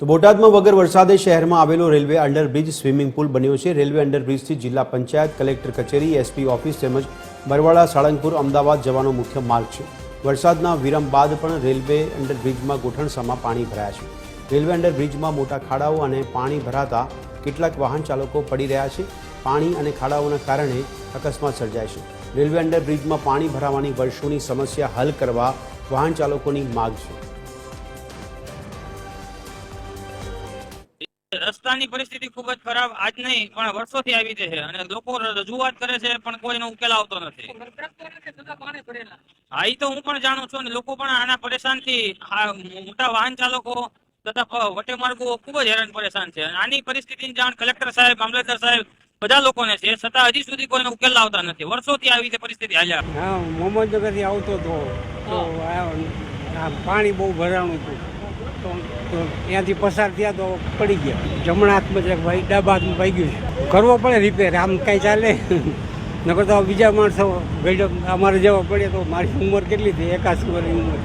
તો બોટાદમાં વગર વરસાદે શહેરમાં આવેલો રેલવે અંડરબ્રિજ સ્વિમિંગ પુલ બન્યો છે। રેલવે અંડરબ્રિજથી જિલ્લા પંચાયત, કલેક્ટર કચેરી, એસપી ઓફિસ તેમજ બરવાડા, સાળંગપુર, અમદાવાદ જવાનો મુખ્ય માર્ગ છે। વરસાદના વિરામ બાદ પણ રેલવે અંડરબ્રિજમાં ગોઠણસામાં પાણી ભરાયા છે। રેલવે અંડરબ્રિજમાં મોટા ખાડાઓ અને પાણી ભરાતા કેટલાક વાહન ચાલકો પડી રહ્યા છે। પાણી અને ખાડાઓના કારણે અકસ્માત સર્જાય છે। રેલવે અંડરબ્રિજમાં પાણી ભરાવાની વર્ષોની સમસ્યા હલ કરવા વાહન ચાલકોની માંગ છે। રસ્તાની પરિસ્થિતિ ખૂબ જ ખરાબ આજ નહીં પણ વર્ષોથી આવી છે અને લોકો રજૂઆત કરે છે પણ કોઈનો ઉકેલ આવતો નથી। હા, એ તો હું પણ જાણું છું અને લોકો પણ આના પરેશાનથી મોટા વાહન ચાલકો તથા વટેમાર્ગો ખૂબ જ હેરાન પરેશાન છે। આની પરિસ્થિતિની જાણ કલેક્ટર સાહેબ, મામલતદાર સાહેબ બધા લોકોને છે, છતાં હજી સુધી કોઈનો ઉકેલ લાવતા નથી। વર્ષોથી આવી રીતે પરિસ્થિતિ હાલ્યા। હા, મોહમ્મદનગરથી આવતો હતો તો પાણી બહુ ભરાણું હતું તો ત્યાંથી પસાર થયા તો પડી ગયા। જમણા હાથમાં છે ભાઈ, ડાબા હાથમાં ભાઈ ગયું છે। કરવો પડે રિપેર, આમ કાંઈ ચાલે નકર તો બીજા માણસો ગઈ અમારે જેવા પડે તો મારી ઉંમર કેટલી થઈ, 81 વર્ષની ઉંમર।